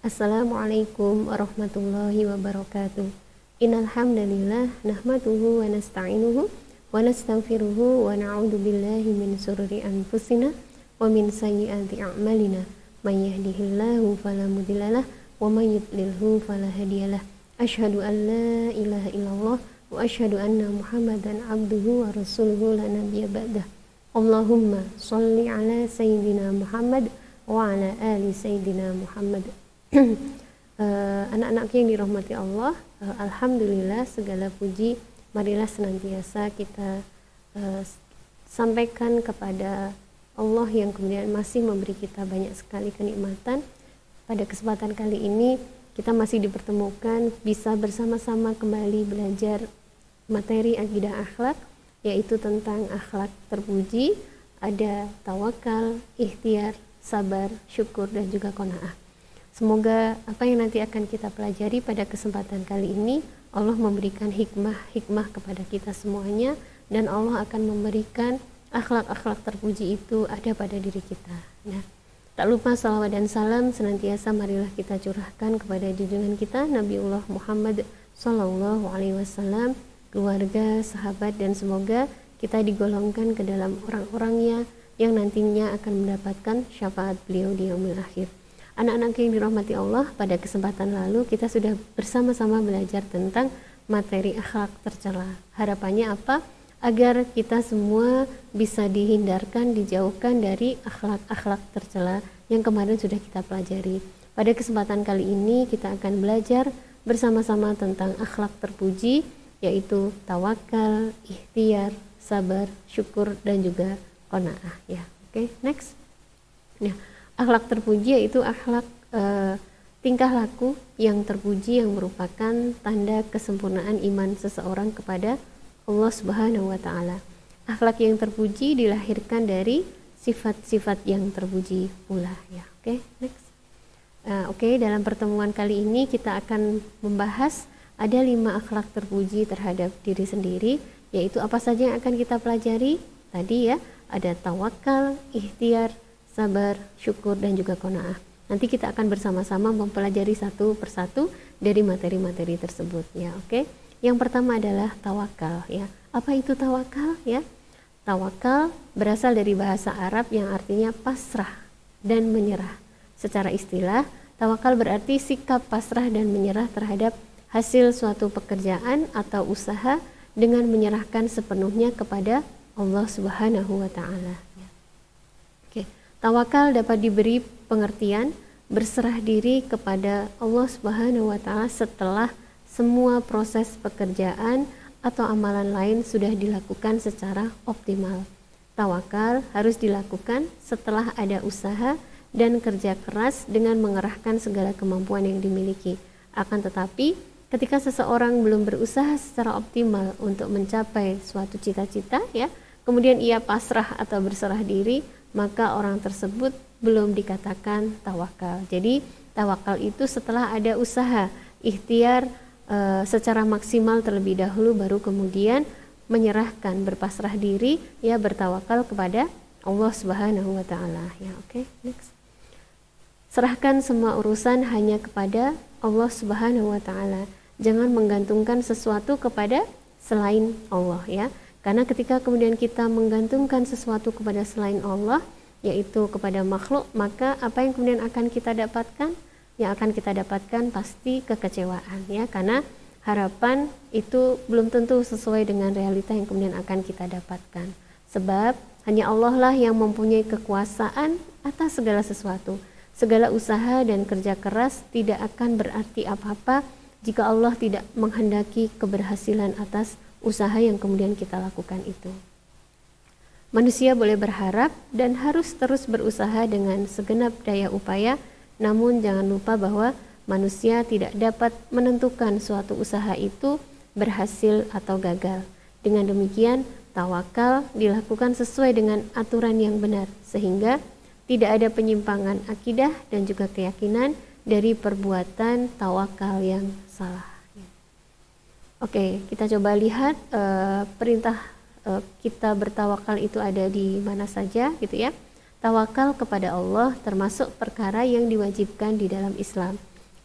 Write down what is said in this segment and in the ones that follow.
Assalamualaikum warahmatullahi wabarakatuh. Innal hamdalillah nahmaduhu wa nasta'inuhu wa nastaghfiruhu wa na'udzu billahi min shururi anfusina wa min sayyiati a'malina. May yahdihillahu fala mudhillalah wa may yudlilhu fala hadiyalah. Asyhadu an la ilaha illallah wa asyhadu anna Muhammadan abduhu wa rasuluhu la nabiyya ba'dah. Allahumma shalli ala sayyidina Muhammad wa ala ali sayyidina Muhammad. Anak-anak yang dirahmati Allah, alhamdulillah segala puji marilah senantiasa kita sampaikan kepada Allah yang kemudian masih memberi kita banyak sekali kenikmatan. Pada kesempatan kali ini kita masih dipertemukan bisa bersama-sama kembali belajar materi akidah akhlak, yaitu tentang akhlak terpuji. Ada tawakal, ikhtiar, sabar, syukur, dan juga qanaah. Semoga apa yang nanti akan kita pelajari pada kesempatan kali ini, Allah memberikan hikmah kepada kita semuanya, dan Allah akan memberikan akhlak-akhlak terpuji itu ada pada diri kita. Nah, tak lupa salawat dan salam senantiasa marilah kita curahkan kepada junjungan kita Nabiullah Muhammad Sallallahu Alaihi Wasallam, keluarga, sahabat, dan semoga kita digolongkan ke dalam orang-orangnya yang nantinya akan mendapatkan syafaat beliau di yaumil akhir. Anak-anak yang dirahmati Allah, pada kesempatan lalu kita sudah bersama-sama belajar tentang materi akhlak tercela. Harapannya apa? Agar kita semua bisa dihindarkan, dijauhkan dari akhlak-akhlak tercela yang kemarin sudah kita pelajari. Pada kesempatan kali ini kita akan belajar bersama-sama tentang akhlak terpuji, yaitu tawakal, ikhtiar, sabar, syukur, dan juga qanaah. Ya, oke, next. Nah, akhlak terpuji yaitu akhlak tingkah laku yang terpuji yang merupakan tanda kesempurnaan iman seseorang kepada Allah Subhanahu wa taala. Akhlak yang terpuji dilahirkan dari sifat-sifat yang terpuji pula, ya. Oke, next. Dalam pertemuan kali ini kita akan membahas ada 5 akhlak terpuji terhadap diri sendiri, yaitu apa saja yang akan kita pelajari tadi, ya. Ada tawakal, ikhtiar, sabar, syukur, dan juga qanaah. Nanti kita akan bersama-sama mempelajari satu persatu dari materi-materi tersebut, ya. Oke. Yang pertama adalah tawakal, ya. Apa itu tawakal, ya? Tawakal berasal dari bahasa Arab yang artinya pasrah dan menyerah. Secara istilah, tawakal berarti sikap pasrah dan menyerah terhadap hasil suatu pekerjaan atau usaha dengan menyerahkan sepenuhnya kepada Allah Subhanahu wa taala. Tawakal dapat diberi pengertian berserah diri kepada Allah Subhanahu wa taala setelah semua proses pekerjaan atau amalan lain sudah dilakukan secara optimal. Tawakal harus dilakukan setelah ada usaha dan kerja keras dengan mengerahkan segala kemampuan yang dimiliki. Akan tetapi, ketika seseorang belum berusaha secara optimal untuk mencapai suatu cita-cita, ya, kemudian ia pasrah atau berserah diri, maka orang tersebut belum dikatakan tawakal. Jadi tawakal itu setelah ada usaha, ikhtiar secara maksimal terlebih dahulu, baru kemudian menyerahkan, berpasrah diri, ya, bertawakal kepada Allah Subhanahu wa taala, ya. Oke, next. Serahkan semua urusan hanya kepada Allah Subhanahu wa taala. Jangan menggantungkan sesuatu kepada selain Allah, ya. Karena ketika kemudian kita menggantungkan sesuatu kepada selain Allah, yaitu kepada makhluk, maka apa yang kemudian akan kita dapatkan? Yang akan kita dapatkan pasti kekecewaan, ya, karena harapan itu belum tentu sesuai dengan realita yang kemudian akan kita dapatkan. Sebab hanya Allah lah yang mempunyai kekuasaan atas segala sesuatu. Segala usaha dan kerja keras tidak akan berarti apa-apa jika Allah tidak menghendaki keberhasilan atas usaha yang kemudian kita lakukan itu. Manusia boleh berharap dan harus terus berusaha dengan segenap daya upaya, namun jangan lupa bahwa manusia tidak dapat menentukan suatu usaha itu berhasil atau gagal. Dengan demikian, tawakal dilakukan sesuai dengan aturan yang benar, sehingga tidak ada penyimpangan akidah dan juga keyakinan dari perbuatan tawakal yang salah. Oke, kita coba lihat perintah kita bertawakal itu ada di mana saja, gitu ya. Tawakal kepada Allah termasuk perkara yang diwajibkan di dalam Islam.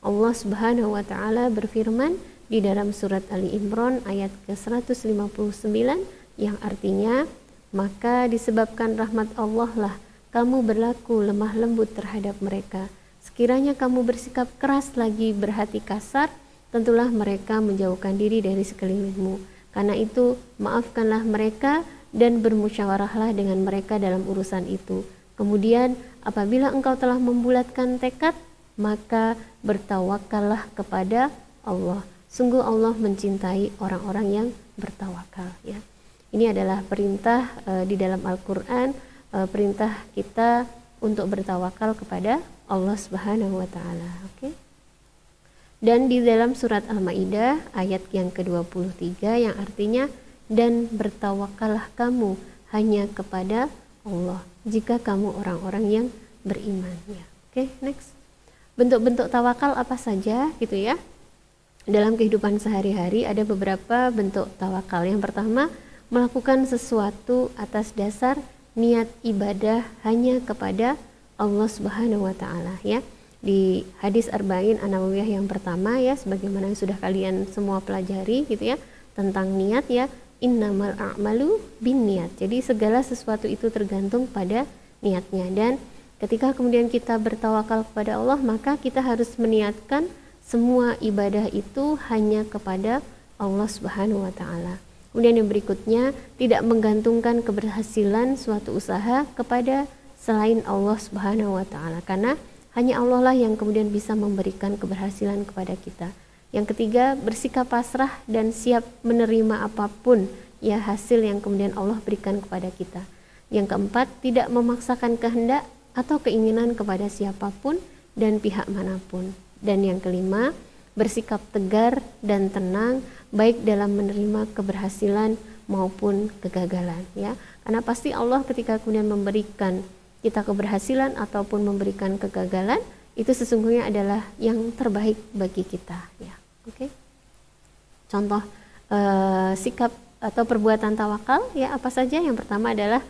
Allah Subhanahu wa taala berfirman di dalam surat Ali Imran ayat ke-159 yang artinya, maka disebabkan rahmat Allah lah kamu berlaku lemah lembut terhadap mereka. Sekiranya kamu bersikap keras lagi berhati kasar, tentulah mereka menjauhkan diri dari sekelilingmu. Karena itu, maafkanlah mereka dan bermusyawarahlah dengan mereka dalam urusan itu. Kemudian, apabila engkau telah membulatkan tekad, maka bertawakallah kepada Allah. Sungguh Allah mencintai orang-orang yang bertawakal. Ya. Ini adalah perintah di dalam Al-Quran, perintah kita untuk bertawakal kepada Allah Subhanahu wa taala. Oke. Dan di dalam surat Al-Maidah ayat yang ke-23 yang artinya, dan bertawakallah kamu hanya kepada Allah jika kamu orang-orang yang beriman. Ya. Oke, next. Bentuk-bentuk tawakal apa saja gitu ya? Dalam kehidupan sehari-hari ada beberapa bentuk tawakal. Yang pertama, melakukan sesuatu atas dasar niat ibadah hanya kepada Allah Subhanahu wa taala ya. Di hadis Arba'in An-Nawawiyah yang pertama ya, sebagaimana yang sudah kalian semua pelajari gitu ya, tentang niat ya, innamal a'malu binniyat. Jadi segala sesuatu itu tergantung pada niatnya, dan ketika kemudian kita bertawakal kepada Allah, maka kita harus meniatkan semua ibadah itu hanya kepada Allah Subhanahu wa taala. Kemudian yang berikutnya, tidak menggantungkan keberhasilan suatu usaha kepada selain Allah Subhanahu wa taala, karena hanya Allah lah yang kemudian bisa memberikan keberhasilan kepada kita. Yang ketiga, bersikap pasrah dan siap menerima apapun ya hasil yang kemudian Allah berikan kepada kita. Yang keempat, tidak memaksakan kehendak atau keinginan kepada siapapun dan pihak manapun. Dan yang kelima, bersikap tegar dan tenang baik dalam menerima keberhasilan maupun kegagalan ya. Karena pasti Allah ketika kemudian memberikan kita keberhasilan ataupun memberikan kegagalan, itu sesungguhnya adalah yang terbaik bagi kita ya. Oke. Contoh sikap atau perbuatan tawakal ya apa saja? Yang pertama adalah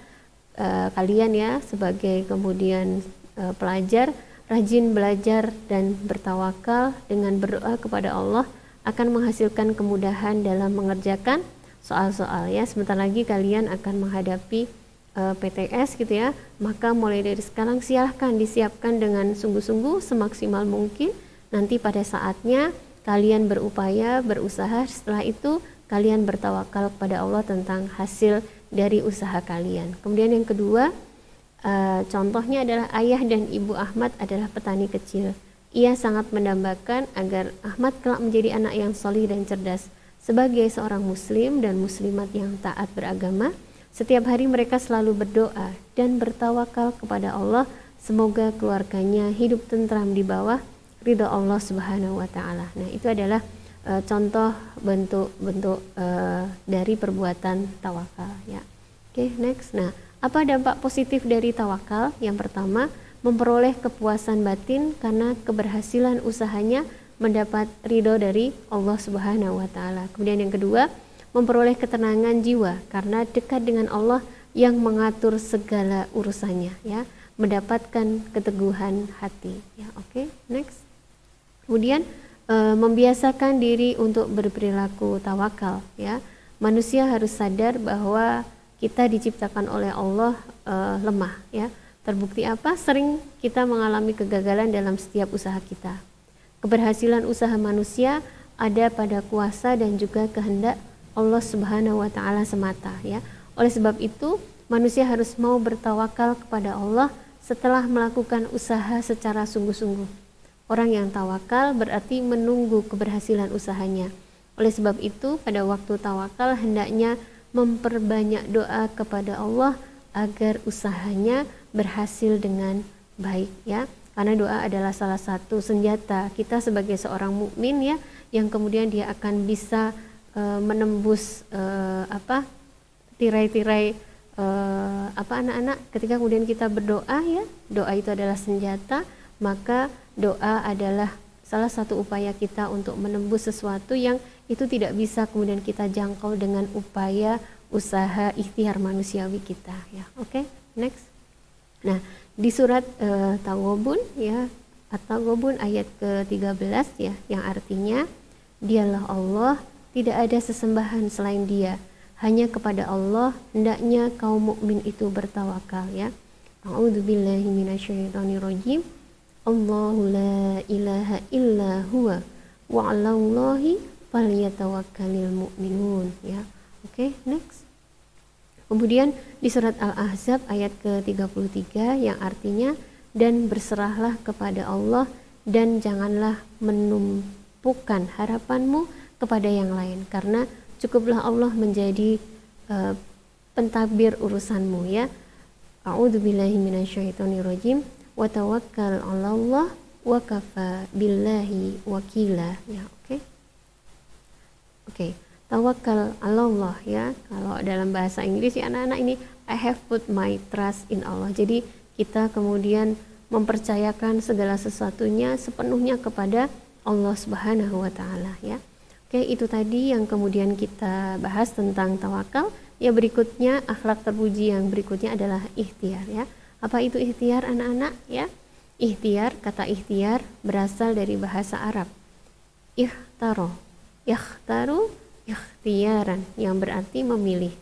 kalian ya sebagai kemudian pelajar rajin belajar dan bertawakal dengan berdoa kepada Allah akan menghasilkan kemudahan dalam mengerjakan soal-soal ya. Sebentar lagi kalian akan menghadapi PTS gitu ya, maka mulai dari sekarang silahkan disiapkan dengan sungguh-sungguh semaksimal mungkin. Nanti pada saatnya kalian berupaya, berusaha, setelah itu kalian bertawakal kepada Allah tentang hasil dari usaha kalian. Kemudian yang kedua, contohnya adalah ayah dan ibu Ahmad adalah petani kecil. Ia sangat mendambakan agar Ahmad kelak menjadi anak yang solih dan cerdas. Sebagai seorang muslim dan muslimat yang taat beragama, setiap hari mereka selalu berdoa dan bertawakal kepada Allah semoga keluarganya hidup tentram di bawah ridha Allah Subhanahu wa taala. Nah, itu adalah contoh bentuk-bentuk dari perbuatan tawakal ya. Oke, next. Nah, apa dampak positif dari tawakal? Yang pertama, memperoleh kepuasan batin karena keberhasilan usahanya mendapat ridho dari Allah Subhanahu wa taala. Kemudian yang kedua, memperoleh ketenangan jiwa karena dekat dengan Allah yang mengatur segala urusannya ya, mendapatkan keteguhan hati ya. Oke, next. Kemudian membiasakan diri untuk berperilaku tawakal ya. Manusia harus sadar bahwa kita diciptakan oleh Allah lemah ya. Terbukti apa? Sering kita mengalami kegagalan dalam setiap usaha kita. Keberhasilan usaha manusia ada pada kuasa dan juga kehendak Allah Subhanahu wa taala semata ya. Oleh sebab itu, manusia harus mau bertawakal kepada Allah setelah melakukan usaha secara sungguh-sungguh. Orang yang tawakal berarti menunggu keberhasilan usahanya. Oleh sebab itu, pada waktu tawakal hendaknya memperbanyak doa kepada Allah agar usahanya berhasil dengan baik ya. Karena doa adalah salah satu senjata kita sebagai seorang mukmin ya, yang kemudian dia akan bisa menembus tirai-tirai anak-anak ketika kemudian kita berdoa ya. Doa itu adalah senjata, maka doa adalah salah satu upaya kita untuk menembus sesuatu yang itu tidak bisa kemudian kita jangkau dengan upaya usaha ikhtiar manusiawi kita ya. Oke, next. Nah, di surat Taghabun ya At-Taghabun ayat ke-13 ya, yang artinya dialah Allah, tidak ada sesembahan selain Dia. Hanya kepada Allah hendaknya kaum mukmin itu bertawakal ya. A'udzubillahi minasyaitonirrajim. Allahu la ilaha illa huwa wa 'alallahi falyatawakkalul mu'minun ya. Oke, next. Kemudian di surat Al-Ahzab ayat ke-33 yang artinya dan berserahlah kepada Allah dan janganlah menumpukan harapanmu kepada yang lain, karena cukuplah Allah menjadi pentadbir urusanmu ya. A'udzubillahi minasyaitonirrajim wa tawakkal 'alallah wa kafa billahi wakila ya. Oke. Tawakal 'alallah ya. Kalau dalam bahasa Inggris ya anak-anak ini I have put my trust in Allah. Jadi kita kemudian mempercayakan segala sesuatunya sepenuhnya kepada Allah Subhanahu wa taala ya. Oke, itu tadi yang kemudian kita bahas tentang tawakal. Ya, berikutnya akhlak terpuji yang berikutnya adalah ikhtiar ya. Apa itu ikhtiar anak-anak ya? Ikhtiar, kata ikhtiar berasal dari bahasa Arab. Ikhtaro, ikhtaru, ikhtiaran yang berarti memilih.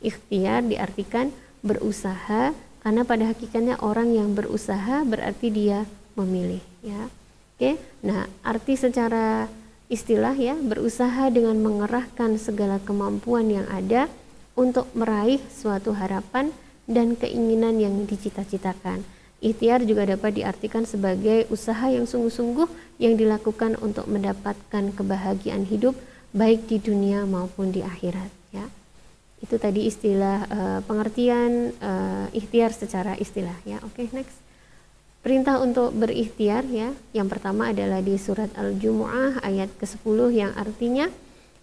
Ikhtiar diartikan berusaha, karena pada hakikatnya orang yang berusaha berarti dia memilih ya. Oke, nah arti secara istilah ya, berusaha dengan mengerahkan segala kemampuan yang ada untuk meraih suatu harapan dan keinginan yang dicita-citakan. Ikhtiar juga dapat diartikan sebagai usaha yang sungguh-sungguh yang dilakukan untuk mendapatkan kebahagiaan hidup baik di dunia maupun di akhirat ya. Itu tadi istilah pengertian ikhtiar secara istilah ya. Oke, next. Perintah untuk berikhtiar ya. Yang pertama adalah di surat Al-Jumu'ah ayat ke-10 yang artinya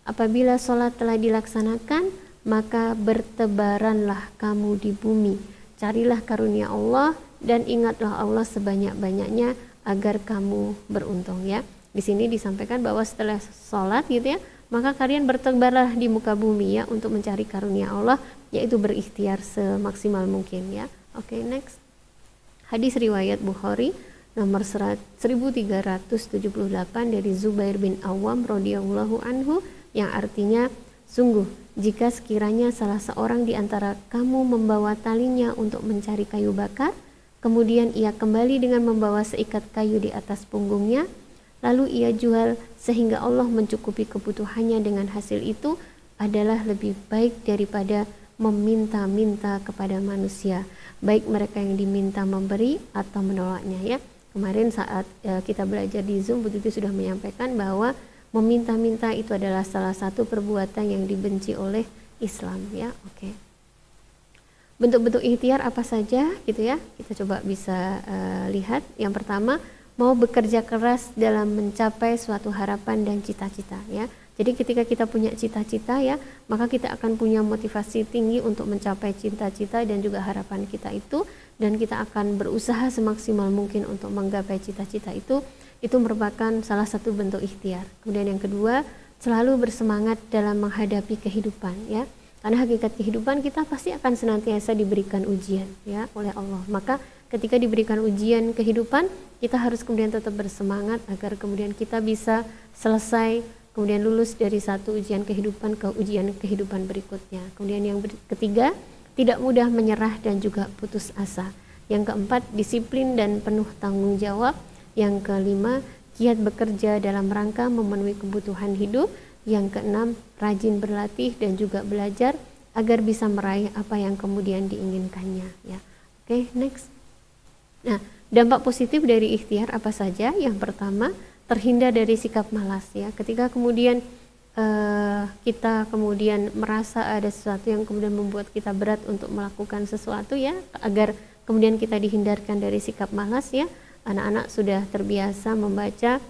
apabila sholat telah dilaksanakan maka bertebaranlah kamu di bumi. Carilah karunia Allah dan ingatlah Allah sebanyak-banyaknya agar kamu beruntung ya. Di sini disampaikan bahwa setelah sholat gitu ya, maka kalian bertebarlah di muka bumi ya untuk mencari karunia Allah, yaitu berikhtiar semaksimal mungkin ya. Oke, next. Hadis riwayat Bukhari nomor 1378 dari Zubair bin Awam radhiyallahu anhu yang artinya sungguh jika sekiranya salah seorang di antara kamu membawa talinya untuk mencari kayu bakar, kemudian ia kembali dengan membawa seikat kayu di atas punggungnya, lalu ia jual sehingga Allah mencukupi kebutuhannya dengan hasil itu, adalah lebih baik daripada meminta-minta kepada manusia, baik mereka yang diminta memberi atau menolaknya ya. Kemarin saat kita belajar di Zoom, Bu Tuti sudah menyampaikan bahwa meminta-minta itu adalah salah satu perbuatan yang dibenci oleh Islam ya. Oke. Bentuk-bentuk ikhtiar apa saja gitu ya, kita coba bisa lihat. Yang pertama, mau bekerja keras dalam mencapai suatu harapan dan cita-cita ya. Jadi ketika kita punya cita-cita ya, maka kita akan punya motivasi tinggi untuk mencapai cita-cita dan juga harapan kita itu, dan kita akan berusaha semaksimal mungkin untuk menggapai cita-cita itu merupakan salah satu bentuk ikhtiar. Kemudian yang kedua, selalu bersemangat dalam menghadapi kehidupan ya. Karena hakikat kehidupan kita pasti akan senantiasa diberikan ujian ya oleh Allah. Maka ketika diberikan ujian kehidupan, kita harus kemudian tetap bersemangat agar kemudian kita bisa selesai, kemudian lulus dari satu ujian kehidupan ke ujian kehidupan berikutnya. Kemudian yang ketiga, tidak mudah menyerah dan juga putus asa. Yang keempat, disiplin dan penuh tanggung jawab. Yang kelima, giat bekerja dalam rangka memenuhi kebutuhan hidup. Yang keenam, rajin berlatih dan juga belajar agar bisa meraih apa yang kemudian diinginkannya ya. Oke, next. Nah, dampak positif dari ikhtiar apa saja? Yang pertama, terhindar dari sikap malas ya. Ketika kemudian kita kemudian merasa ada sesuatu yang kemudian membuat kita berat untuk melakukan sesuatu ya, agar kemudian kita dihindarkan dari sikap malas ya. Anak-anak sudah terbiasa membaca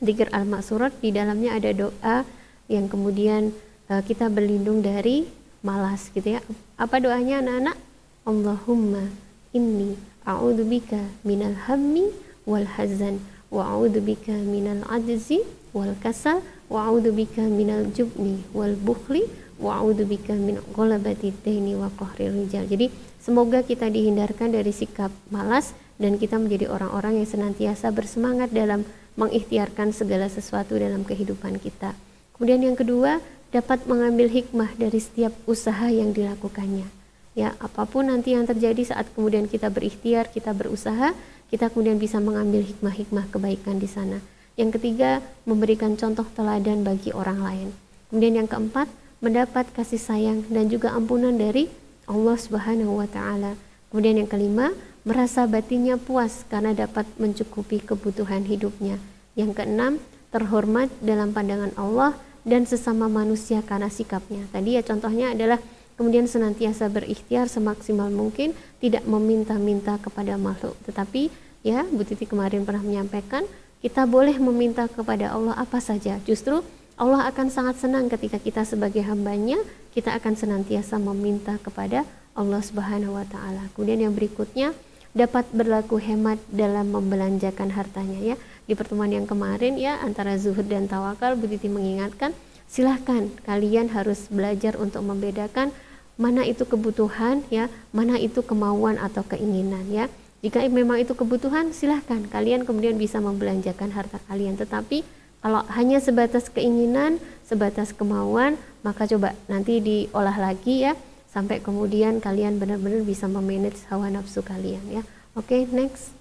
dzikir al-maksurat, di dalamnya ada doa yang kemudian kita berlindung dari malas gitu ya. Apa doanya anak-anak? Allahumma inni a'udzubika minal hammi wal hazan wa a'udzubika minal ajzi wal kasal wa a'udzubika minal jubni wal bukhli wa a'udzubika min ghalabatid daini wa qahril rijal. Jadi semoga kita dihindarkan dari sikap malas dan kita menjadi orang-orang yang senantiasa bersemangat dalam mengikhtiarkan segala sesuatu dalam kehidupan kita. Kemudian yang kedua, dapat mengambil hikmah dari setiap usaha yang dilakukannya. Ya, apapun nanti yang terjadi saat kemudian kita berikhtiar, kita berusaha, kita kemudian bisa mengambil hikmah-hikmah kebaikan di sana. Yang ketiga, memberikan contoh teladan bagi orang lain. Kemudian yang keempat, mendapat kasih sayang dan juga ampunan dari Allah Subhanahu wa taala. Kemudian yang kelima, merasa batinnya puas karena dapat mencukupi kebutuhan hidupnya. Yang keenam, terhormat dalam pandangan Allah dan sesama manusia karena sikapnya. Tadi ya contohnya adalah kemudian senantiasa berikhtiar semaksimal mungkin, tidak meminta-minta kepada makhluk. Tetapi ya, Bu Titi kemarin pernah menyampaikan, kita boleh meminta kepada Allah apa saja. Justru Allah akan sangat senang ketika kita sebagai hambanya, kita akan senantiasa meminta kepada Allah Subhanahu wa taala. Kemudian yang berikutnya, dapat berlaku hemat dalam membelanjakan hartanya ya. Di pertemuan yang kemarin ya, antara zuhud dan tawakal, Bu Titi mengingatkan, silahkan kalian harus belajar untuk membedakan mana itu kebutuhan ya, mana itu kemauan atau keinginan ya. Jika memang itu kebutuhan, silahkan kalian kemudian bisa membelanjakan harta kalian. Tetapi kalau hanya sebatas keinginan, sebatas kemauan, maka coba nanti diolah lagi ya, sampai kemudian kalian benar-benar bisa memanage hawa nafsu kalian ya. Oke, next.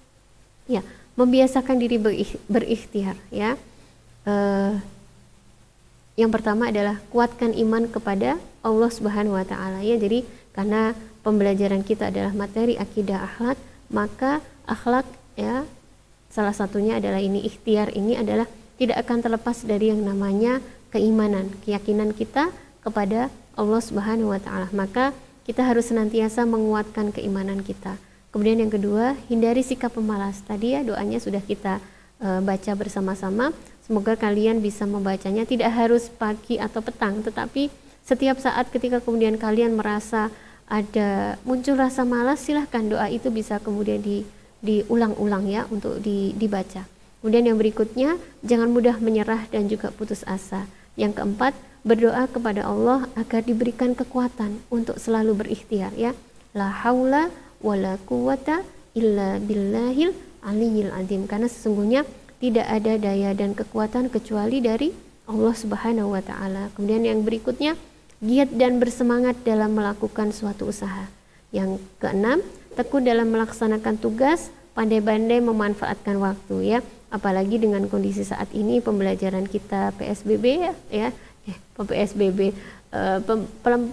Ya, membiasakan diri berikhtiar ya. Yang pertama adalah kuatkan iman kepada Allah Subhanahu wa taala ya. Jadi karena pembelajaran kita adalah materi akidah akhlak, maka akhlak ya salah satunya adalah ini, ikhtiar ini adalah tidak akan terlepas dari yang namanya keimanan, keyakinan kita kepada Allah Subhanahu wa taala. Maka kita harus senantiasa menguatkan keimanan kita. Kemudian yang kedua, hindari sikap pemalas. Tadi ya doanya sudah kita baca bersama-sama. Semoga kalian bisa membacanya tidak harus pagi atau petang, tetapi setiap saat ketika kemudian kalian merasa ada muncul rasa malas, silahkan doa itu bisa kemudian diulang-ulang ya untuk dibaca. Kemudian yang berikutnya, jangan mudah menyerah dan juga putus asa. Yang keempat, berdoa kepada Allah agar diberikan kekuatan untuk selalu berikhtiar ya. La haula wala quwata illa billahil aliyyil azim. Karena sesungguhnya tidak ada daya dan kekuatan kecuali dari Allah Subhanahu wa taala. Kemudian yang berikutnya, giat dan bersemangat dalam melakukan suatu usaha. Yang keenam, tekun dalam melaksanakan tugas, pandai-pandai memanfaatkan waktu ya. Apalagi dengan kondisi saat ini pembelajaran kita PSBB ya.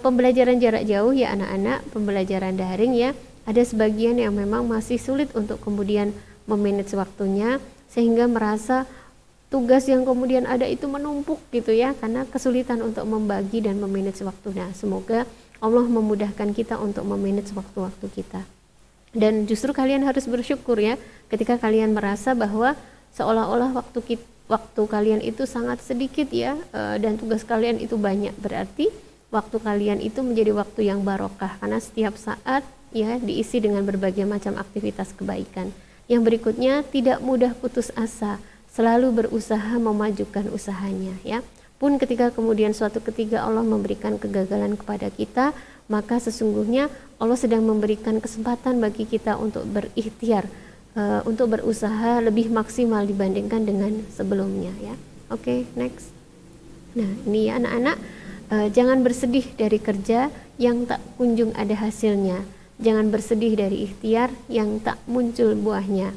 Pembelajaran jarak jauh ya anak-anak, pembelajaran daring ya. Ada sebagian yang memang masih sulit untuk kemudian memanage waktunya, sehingga merasa tugas yang kemudian ada itu menumpuk gitu ya, karena kesulitan untuk membagi dan memanage waktu. Nah, semoga Allah memudahkan kita untuk memanage waktu-waktu kita. Dan justru kalian harus bersyukur ya, ketika kalian merasa bahwa seolah-olah waktu kalian itu sangat sedikit ya, dan tugas kalian itu banyak. Berarti waktu kalian itu menjadi waktu yang barokah, karena setiap saat ya diisi dengan berbagai macam aktivitas kebaikan. Yang berikutnya, tidak mudah putus asa, selalu berusaha memajukan usahanya ya. Pun ketika kemudian suatu ketika Allah memberikan kegagalan kepada kita, maka sesungguhnya Allah sedang memberikan kesempatan bagi kita untuk berikhtiar, untuk berusaha lebih maksimal dibandingkan dengan sebelumnya ya. Oke, next. Nah, ini ya anak-anak, jangan bersedih dari kerja yang tak kunjung ada hasilnya. Jangan bersedih dari ikhtiar yang tak muncul buahnya.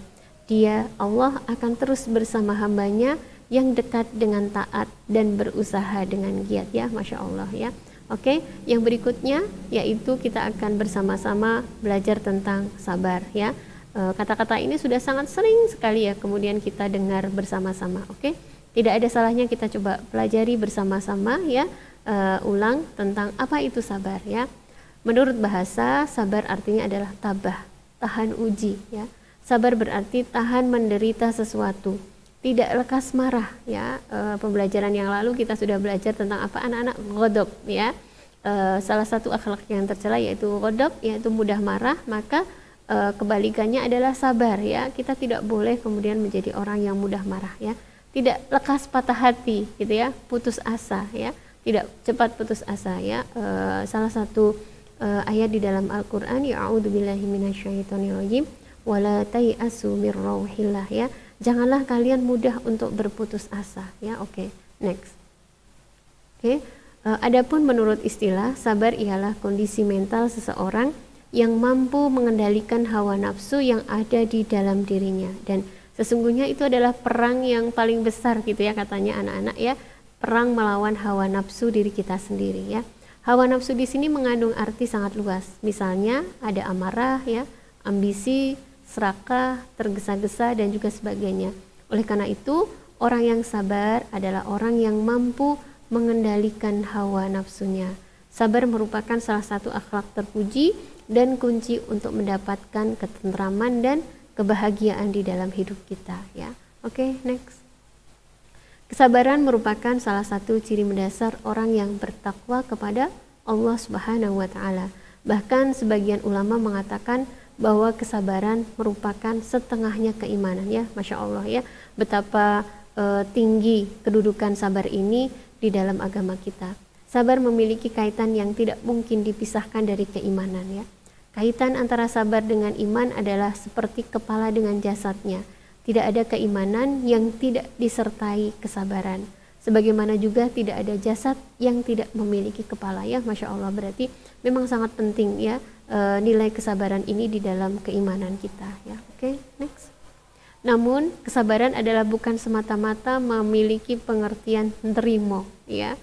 Dia, Allah akan terus bersama hambanya yang dekat dengan taat dan berusaha dengan giat ya, Masya Allah ya. Oke, yang berikutnya yaitu kita akan bersama-sama belajar tentang sabar ya. Kata-kata ini sudah sangat sering sekali ya kemudian kita dengar bersama-sama. Oke, tidak ada salahnya kita coba pelajari bersama-sama ya, ulang tentang apa itu sabar ya. Menurut bahasa, sabar artinya adalah tabah, tahan uji ya. Sabar berarti tahan menderita sesuatu, tidak lekas marah ya. Pembelajaran yang lalu kita sudah belajar tentang apa anak-anak, ghadab ya. Salah satu akhlak yang tercela yaitu ghadab, yaitu mudah marah. Maka kebalikannya adalah sabar ya. Kita tidak boleh kemudian menjadi orang yang mudah marah ya. Tidak lekas patah hati gitu ya, putus asa ya. tidak cepat putus asa ya. Salah satu ayat di dalam Al-Qur'an, ya'udzubillahi minasyaitonirrajim wala tai'asu mir rauhillah ya. Janganlah kalian mudah untuk berputus asa ya. Oke, next. Oke. Adapun menurut istilah, sabar ialah kondisi mental seseorang yang mampu mengendalikan hawa nafsu yang ada di dalam dirinya, dan sesungguhnya itu adalah perang yang paling besar gitu ya katanya anak-anak ya, perang melawan hawa nafsu diri kita sendiri ya. Hawa nafsu di sini mengandung arti sangat luas. Misalnya ada amarah ya, ambisi, serakah, tergesa-gesa dan juga sebagainya. Oleh karena itu, orang yang sabar adalah orang yang mampu mengendalikan hawa nafsunya. Sabar merupakan salah satu akhlak terpuji dan kunci untuk mendapatkan ketentraman dan kebahagiaan di dalam hidup kita ya. Oke, next. Kesabaran merupakan salah satu ciri mendasar orang yang bertakwa kepada Allah Subhanahu wa taala. Bahkan sebagian ulama mengatakan bahwa kesabaran merupakan setengahnya keimanan ya. Masya Allah ya, betapa tinggi kedudukan sabar ini di dalam agama kita. Sabar memiliki kaitan yang tidak mungkin dipisahkan dari keimanan ya. Kaitan antara sabar dengan iman adalah seperti kepala dengan jasadnya. Tidak ada keimanan yang tidak disertai kesabaran. Sebagaimana juga tidak ada jasad yang tidak memiliki kepala ya. Masya Allah, berarti memang sangat penting ya nilai kesabaran ini di dalam keimanan kita ya. Oke, next. Namun kesabaran adalah bukan semata-mata memiliki pengertian menerima ya,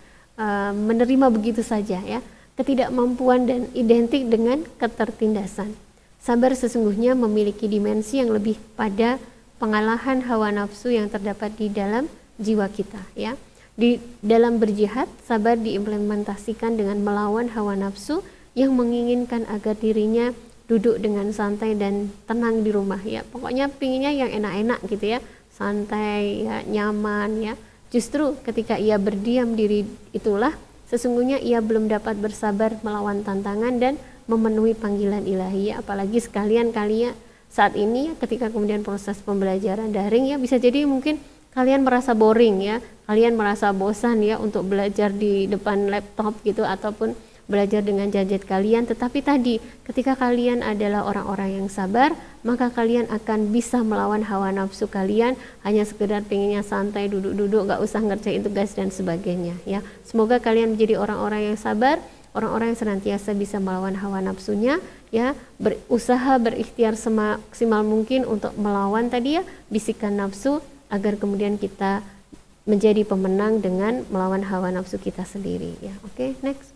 menerima begitu saja ya, ketidakmampuan dan identik dengan ketertindasan. Sabar sesungguhnya memiliki dimensi yang lebih pada pengalahan hawa nafsu yang terdapat di dalam jiwa kita ya. Di dalam berjihad, sabar diimplementasikan dengan melawan hawa nafsu yang menginginkan agar dirinya duduk dengan santai dan tenang di rumah ya. Pokoknya pinginnya yang enak-enak gitu ya, santai ya, nyaman ya. Justru ketika ia berdiam diri itulah sesungguhnya ia belum dapat bersabar melawan tantangan dan memenuhi panggilan ilahi ya. Apalagi sekalian kalian saat ini ketika kemudian proses pembelajaran daring ya, bisa jadi mungkin kalian merasa boring ya, kalian merasa bosan ya untuk belajar di depan laptop gitu ataupun belajar dengan gadget kalian. Tetapi tadi ketika kalian adalah orang-orang yang sabar, maka kalian akan bisa melawan hawa nafsu kalian, hanya sekedar pengennya santai duduk-duduk, gak usah ngerjain tugas dan sebagainya ya. Semoga kalian menjadi orang-orang yang sabar, orang-orang yang senantiasa bisa melawan hawa nafsunya ya, berusaha berikhtiar semaksimal mungkin untuk melawan tadi ya bisikan nafsu, agar kemudian kita menjadi pemenang dengan melawan hawa nafsu kita sendiri ya. Oke, next.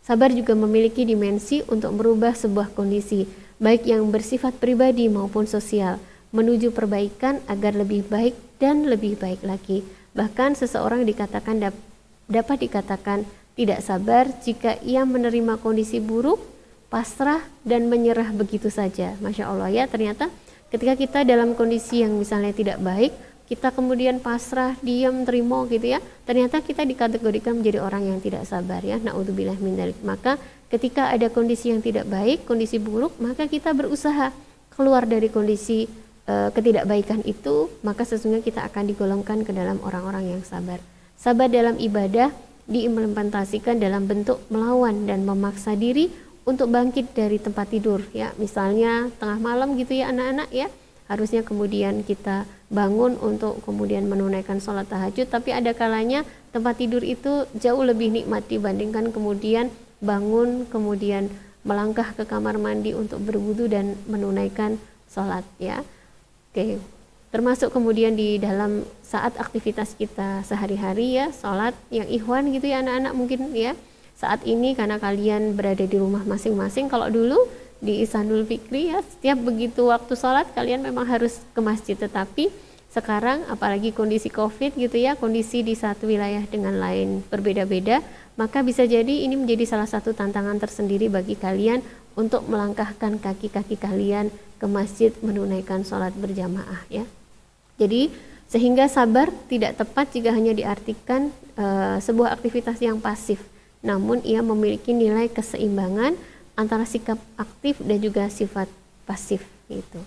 Sabar juga memiliki dimensi untuk merubah sebuah kondisi, baik yang bersifat pribadi maupun sosial, menuju perbaikan agar lebih baik dan lebih baik lagi. Bahkan seseorang dapat dikatakan tidak sabar jika ia menerima kondisi buruk, pasrah dan menyerah begitu saja. Masya Allah ya, ternyata ketika kita dalam kondisi yang misalnya tidak baik, kita kemudian pasrah, diam, terima gitu ya, ternyata kita dikategorikan menjadi orang yang tidak sabar ya. Na'udzubillah min dzalik. Maka ketika ada kondisi yang tidak baik, kondisi buruk, maka kita berusaha keluar dari kondisi ketidakbaikan itu, maka sesungguhnya kita akan digolongkan ke dalam orang-orang yang sabar. Sabar dalam ibadah diimplementasikan dalam bentuk melawan dan memaksa diri untuk bangkit dari tempat tidur ya. Misalnya tengah malam gitu ya anak-anak ya, harusnya kemudian kita bangun untuk kemudian menunaikan sholat tahajud, tapi ada kalanya tempat tidur itu jauh lebih nikmat dibandingkan kemudian bangun kemudian melangkah ke kamar mandi untuk berwudu dan menunaikan sholat ya. Oke, termasuk kemudian di dalam saat aktivitas kita sehari-hari ya, sholat yang ikhwan gitu ya anak-anak mungkin ya. Saat ini karena kalian berada di rumah masing-masing, kalau dulu di Ihsanul Fikri ya, setiap begitu waktu sholat kalian memang harus ke masjid. Tetapi sekarang apalagi kondisi COVID gitu ya, kondisi di satu wilayah dengan lain berbeda-beda, maka bisa jadi ini menjadi salah satu tantangan tersendiri bagi kalian untuk melangkahkan kaki-kaki kalian ke masjid menunaikan sholat berjamaah ya. Jadi sehingga sabar tidak tepat jika hanya diartikan sebuah aktivitas yang pasif, namun ia memiliki nilai keseimbangan antara sikap aktif dan juga sifat pasif gitu.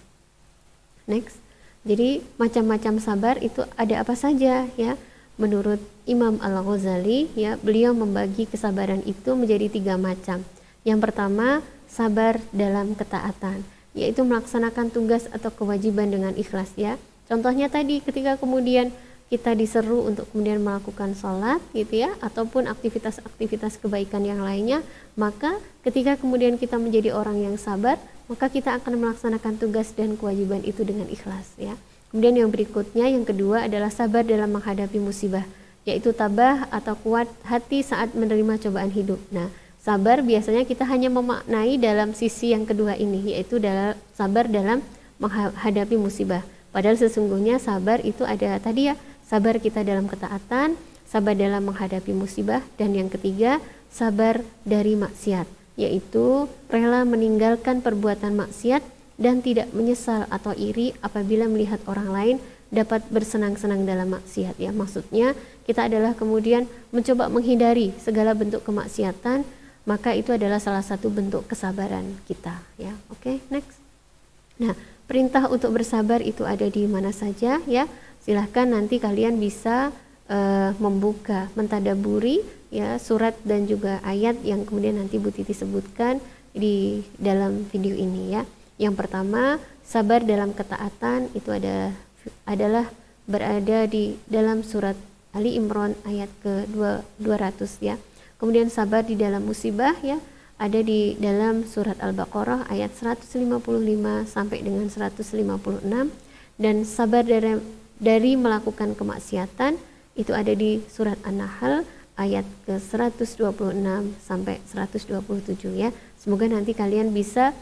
Next. Jadi macam-macam sabar itu ada apa saja ya. menurut Imam Al-Ghazali ya, beliau membagi kesabaran itu menjadi 3 macam. Yang pertama, sabar dalam ketaatan, yaitu melaksanakan tugas atau kewajiban dengan ikhlas ya. Contohnya tadi ketika kemudian kita diseru untuk kemudian melakukan sholat gitu ya, ataupun aktivitas-aktivitas kebaikan yang lainnya, maka ketika kemudian kita menjadi orang yang sabar, maka kita akan melaksanakan tugas dan kewajiban itu dengan ikhlas ya. Kemudian yang berikutnya, yang kedua adalah sabar dalam menghadapi musibah, yaitu tabah atau kuat hati saat menerima cobaan hidup. Nah, sabar biasanya kita hanya memaknai dalam sisi yang kedua ini, yaitu dalam sabar dalam menghadapi musibah. Padahal sesungguhnya sabar itu ada tadi ya, sabar kita dalam ketaatan, sabar dalam menghadapi musibah, dan yang ketiga, sabar dari maksiat, yaitu rela meninggalkan perbuatan maksiat dan tidak menyesal atau iri apabila melihat orang lain dapat bersenang-senang dalam maksiat ya. Maksudnya kita adalah kemudian mencoba menghindari segala bentuk kemaksiatan, maka itu adalah salah satu bentuk kesabaran kita ya. Oke, next. Nah, perintah untuk bersabar itu ada di mana saja ya. Silahkan nanti kalian bisa membuka, mentadaburi ya surat dan juga ayat yang kemudian nanti Bu Titi sebutkan di dalam video ini ya. Yang pertama, sabar dalam ketaatan itu adalah berada di dalam surat Ali Imran ayat ke-200 ya. Kemudian sabar di dalam musibah ya, ada di dalam surat Al-Baqarah ayat 155 sampai dengan 156, dan sabar dari melakukan kemaksiatan itu ada di surat An-Nahl ayat ke-126 sampai 127 ya. Semoga nanti kalian bisa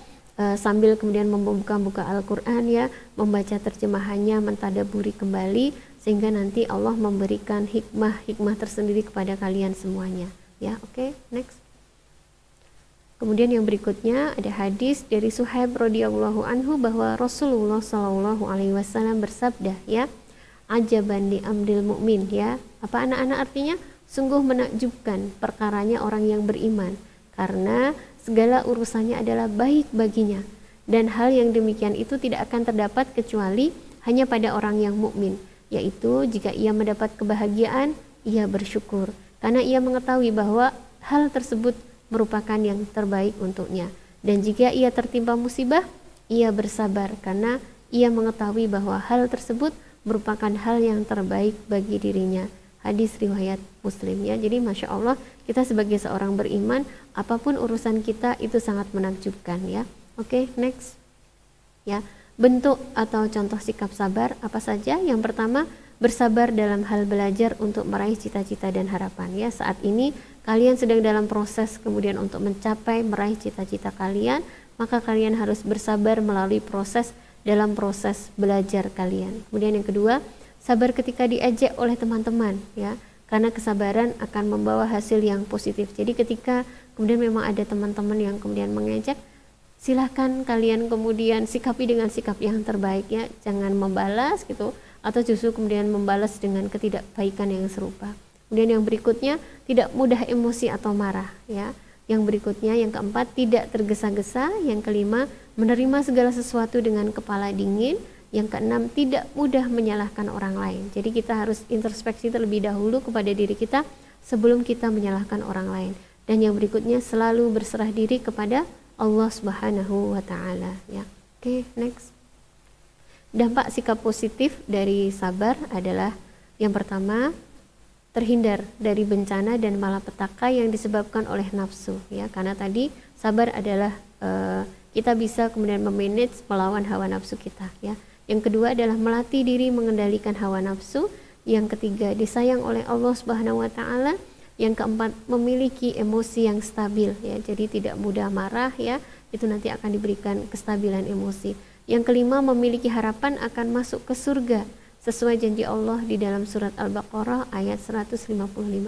sambil kemudian membuka Al-Quran ya, membaca terjemahannya, mentadaburi kembali, sehingga nanti Allah memberikan hikmah tersendiri kepada kalian semuanya ya. Oke, next. Kemudian yang berikutnya ada hadis dari Suhaib radhiyallahu anhu bahwa Rasulullah shallallahu alaihi wasallam bersabda ya, ajaban li amril mu'min ya. Apa anak-anak artinya? Sungguh menakjubkan perkaranya orang yang beriman, karena segala urusannya adalah baik baginya, dan hal yang demikian itu tidak akan terdapat kecuali hanya pada orang yang mukmin, yaitu jika ia mendapat kebahagiaan, ia bersyukur karena ia mengetahui bahwa hal tersebut merupakan yang terbaik untuknya, dan jika ia tertimpa musibah, ia bersabar karena ia mengetahui bahwa hal tersebut merupakan hal yang terbaik bagi dirinya. Hadis riwayat Muslim ya. Jadi Masya Allah, kita sebagai seorang beriman, apapun urusan kita itu sangat menakjubkan ya. Oke, next ya. Bentuk atau contoh sikap sabar apa saja? Yang pertama, bersabar dalam hal belajar untuk meraih cita-cita dan harapan ya. Saat ini kalian sedang dalam proses kemudian untuk mencapai meraih cita-cita kalian, maka kalian harus bersabar melalui dalam proses belajar kalian. Kemudian yang kedua, sabar ketika diejek oleh teman-teman ya, karena kesabaran akan membawa hasil yang positif. Jadi ketika kemudian memang ada teman-teman yang kemudian mengejek, silahkan kalian kemudian sikapi dengan sikap yang terbaik ya, jangan membalas gitu, atau justru kemudian membalas dengan ketidakbaikan yang serupa. Kemudian yang berikutnya, tidak mudah emosi atau marah ya. Yang berikutnya, yang keempat, tidak tergesa-gesa. Yang kelima, menerima segala sesuatu dengan kepala dingin. Yang keenam, tidak mudah menyalahkan orang lain. Jadi kita harus introspeksi terlebih dahulu kepada diri kita sebelum kita menyalahkan orang lain. Dan yang berikutnya, selalu berserah diri kepada Allah Subhanahu wa Ta'ala ya. Oke, next. Dampak sikap positif dari sabar adalah yang pertama, terhindar dari bencana dan malapetaka yang disebabkan oleh nafsu ya, karena tadi sabar adalah kita bisa kemudian memanage melawan hawa nafsu kita ya. Yang kedua adalah melatih diri mengendalikan hawa nafsu. Yang ketiga, disayang oleh Allah Subhanahu wa Ta'ala. Yang keempat, memiliki emosi yang stabil ya, jadi tidak mudah marah ya, itu nanti akan diberikan kestabilan emosi. Yang kelima, memiliki harapan akan masuk ke surga sesuai janji Allah di dalam surat Al-Baqarah ayat 155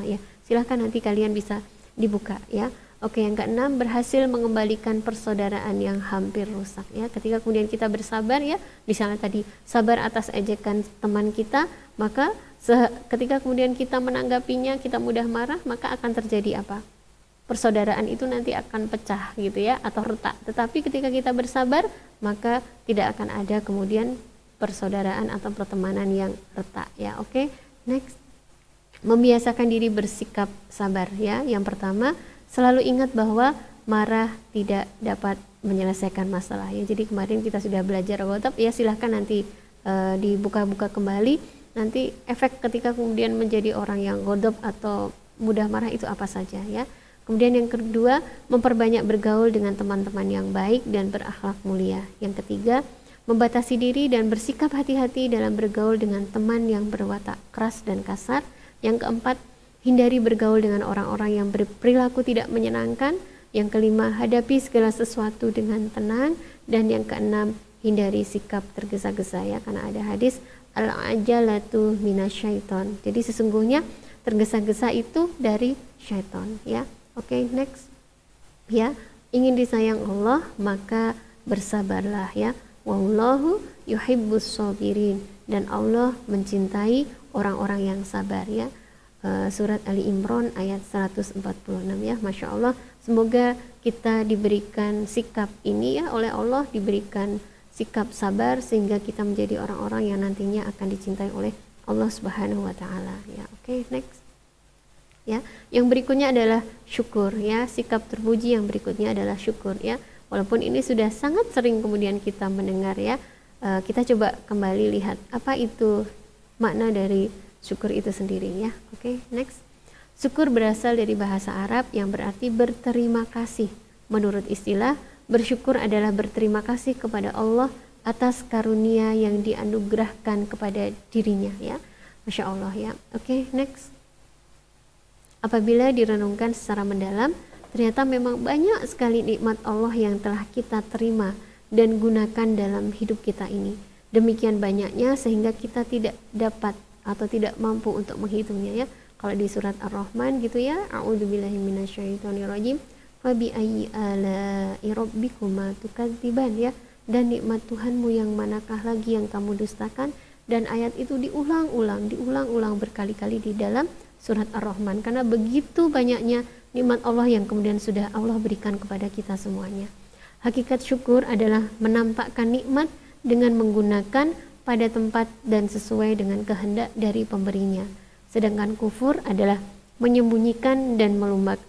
ya. Silahkan nanti kalian bisa dibuka ya. Oke, yang keenam, berhasil mengembalikan persaudaraan yang hampir rusak ya. Ketika kemudian kita bersabar ya, misalnya tadi sabar atas ejekan teman kita, maka ketika kemudian kita menanggapinya, kita mudah marah, maka akan terjadi apa? Persaudaraan itu nanti akan pecah gitu ya, atau retak. Tetapi ketika kita bersabar, maka tidak akan ada kemudian persaudaraan atau pertemanan yang retak ya. Oke, next. membiasakan diri bersikap sabar ya. Yang pertama, selalu ingat bahwa marah tidak dapat menyelesaikan masalah ya. Jadi kemarin kita sudah belajar ghadab ya, silahkan nanti dibuka-buka kembali nanti efek ketika kemudian menjadi orang yang ghadab atau mudah marah itu apa saja ya. Kemudian yang kedua, memperbanyak bergaul dengan teman-teman yang baik dan berakhlak mulia. Yang ketiga, membatasi diri dan bersikap hati-hati dalam bergaul dengan teman yang berwatak keras dan kasar. Yang keempat, hindari bergaul dengan orang-orang yang berperilaku tidak menyenangkan. Yang kelima, hadapi segala sesuatu dengan tenang. Dan yang keenam, hindari sikap tergesa-gesa ya, karena ada hadis al-ajalatu minasyaiton. Jadi sesungguhnya tergesa-gesa itu dari syaitan ya. Oke, next ya. Ingin disayang Allah maka bersabarlah ya. Wallahu yuhibbus sabirin, dan Allah mencintai orang-orang yang sabar ya. Surat Ali Imran ayat 146 ya. Masya Allah, semoga kita diberikan sikap ini ya oleh Allah, diberikan sikap sabar sehingga kita menjadi orang-orang yang nantinya akan dicintai oleh Allah Subhanahu wa taala ya. Oke, next ya. Yang berikutnya adalah syukur ya. Sikap terpuji yang berikutnya adalah syukur ya. Walaupun ini sudah sangat sering kemudian kita mendengar ya, kita coba kembali lihat apa itu makna dari syukur itu sendiri ya. Oke, next. Syukur berasal dari bahasa Arab yang berarti berterima kasih. Menurut istilah, bersyukur adalah berterima kasih kepada Allah atas karunia yang dianugerahkan kepada dirinya ya. Masya Allah ya. Oke, next. Apabila direnungkan secara mendalam, ternyata memang banyak sekali nikmat Allah yang telah kita terima dan gunakan dalam hidup kita ini. Demikian banyaknya sehingga kita tidak dapat atau tidak mampu untuk menghitungnya ya. Kalau di surat Ar-Rahman gitu ya, a'udzubillahi minasyaitonirrajim, fa bi ayyi ala'i rabbikuma tukadziban ya. Dan nikmat Tuhanmu yang manakah lagi yang kamu dustakan. Dan ayat itu diulang-ulang berkali-kali di dalam surat Ar-Rahman, karena begitu banyaknya nikmat Allah yang kemudian sudah Allah berikan kepada kita semuanya. Hakikat syukur adalah menampakkan nikmat dengan menggunakan pada tempat dan sesuai dengan kehendak dari pemberinya. Sedangkan kufur adalah menyembunyikan dan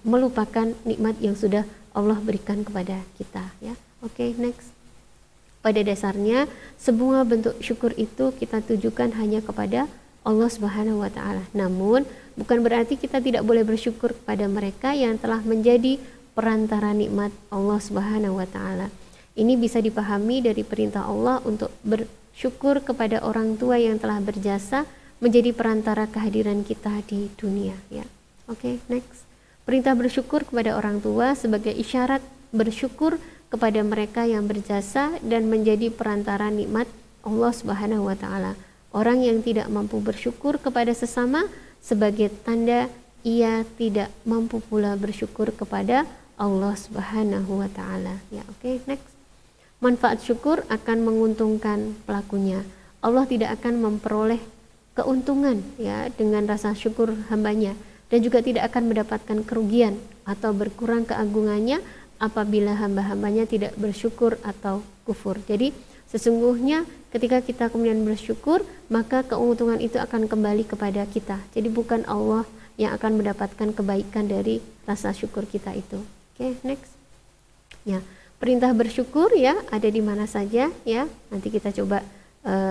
melupakan nikmat yang sudah Allah berikan kepada kita ya. Oke, next. Pada dasarnya semua bentuk syukur itu kita tujukan hanya kepada Allah Subhanahu wa taala. Namun bukan berarti kita tidak boleh bersyukur kepada mereka yang telah menjadi perantara nikmat Allah Subhanahu wa taala. Ini bisa dipahami dari perintah Allah untuk bersyukur kepada orang tua yang telah berjasa menjadi perantara kehadiran kita di dunia ya. Oke, next. Perintah bersyukur kepada orang tua sebagai isyarat bersyukur kepada mereka yang berjasa dan menjadi perantara nikmat Allah Subhanahu wa taala. Orang yang tidak mampu bersyukur kepada sesama sebagai tanda ia tidak mampu pula bersyukur kepada Allah Subhanahu wa taala. Ya, oke, next. Manfaat syukur akan menguntungkan pelakunya. Allah tidak akan memperoleh keuntungan ya dengan rasa syukur hambanya, dan juga tidak akan mendapatkan kerugian atau berkurang keagungannya apabila hamba-hambanya tidak bersyukur atau kufur. Jadi sesungguhnya ketika kita kemudian bersyukur, maka keuntungan itu akan kembali kepada kita. Jadi bukan Allah yang akan mendapatkan kebaikan dari rasa syukur kita itu. Oke, next. Ya, perintah bersyukur ya ada di mana saja ya. Nanti kita coba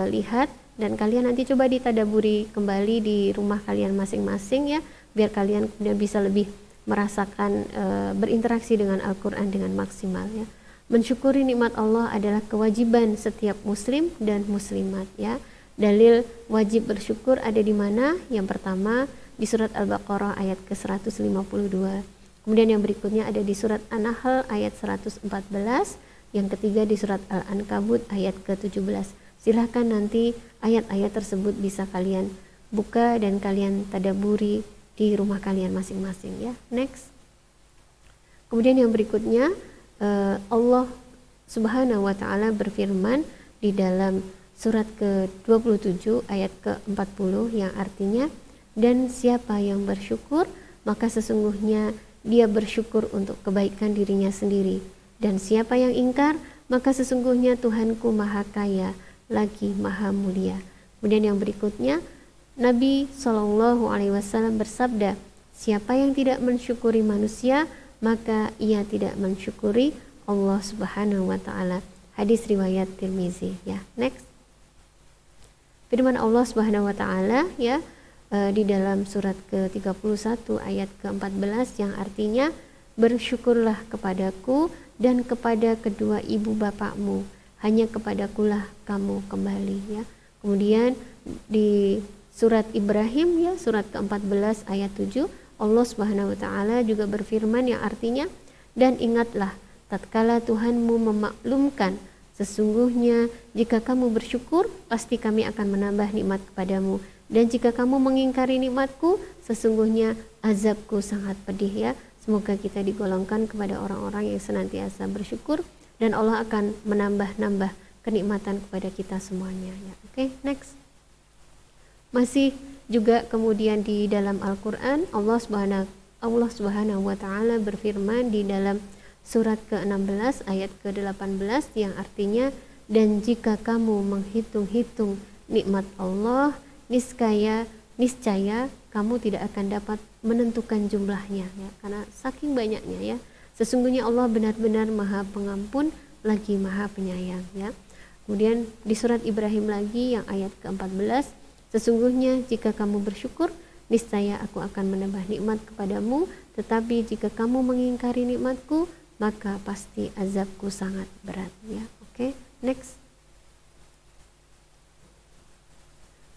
lihat, dan kalian nanti coba ditadaburi kembali di rumah kalian masing-masing ya, biar kalian kemudian bisa lebih merasakan berinteraksi dengan Al-Quran dengan maksimal ya. Mensyukuri nikmat Allah adalah kewajiban setiap muslim dan muslimat ya. Dalil wajib bersyukur ada di mana? Yang pertama di surat Al-Baqarah ayat ke-152. Kemudian yang berikutnya ada di surat An-Nahl ayat 114. Yang ketiga di surat Al-Ankabut ayat ke-17. Silahkan nanti ayat-ayat tersebut bisa kalian buka dan kalian tadaburi di rumah kalian masing-masing ya. Next. Kemudian yang berikutnya Allah Subhanahu wa taala berfirman di dalam surat ke-27 ayat ke-40 yang artinya, dan siapa yang bersyukur maka sesungguhnya dia bersyukur untuk kebaikan dirinya sendiri, dan siapa yang ingkar maka sesungguhnya Tuhanku maha kaya lagi maha mulia. Kemudian yang berikutnya Nabi Shallallahu Alaihi Wasallam bersabda, siapa yang tidak mensyukuri manusia, maka ia tidak mensyukuri Allah Subhanahu Wa Taala. Hadis riwayat Tirmizi. Ya, next. Firman Allah Subhanahu Wa Taala ya di dalam surat ke-31 ayat ke-14 yang artinya, bersyukurlah kepadaku dan kepada kedua ibu bapakmu, hanya kepadakulah kamu kembali. Ya. Kemudian di surat Ibrahim ya surat ke-14 ayat 7 Allah Subhanahu wa taala juga berfirman yang artinya, dan ingatlah tatkala Tuhanmu memaklumkan, sesungguhnya jika kamu bersyukur pasti kami akan menambah nikmat kepadamu, dan jika kamu mengingkari nikmatku sesungguhnya azabku sangat pedih. Ya, semoga kita digolongkan kepada orang-orang yang senantiasa bersyukur dan Allah akan menambah-nambah kenikmatan kepada kita semuanya. Ya, oke, next. Masih juga kemudian di dalam Al-Quran Allah Subhanahu wa taala berfirman di dalam surat ke-16 ayat ke-18 yang artinya, dan jika kamu menghitung-hitung nikmat Allah, niscaya kamu tidak akan dapat menentukan jumlahnya, ya, karena saking banyaknya. Ya, sesungguhnya Allah benar-benar Maha Pengampun lagi Maha Penyayang. Ya. Kemudian di surat Ibrahim lagi yang ayat ke-14, sesungguhnya jika kamu bersyukur, niscaya aku akan menambah nikmat kepadamu, tetapi jika kamu mengingkari nikmatku, maka pasti azabku sangat berat. Ya, oke, next.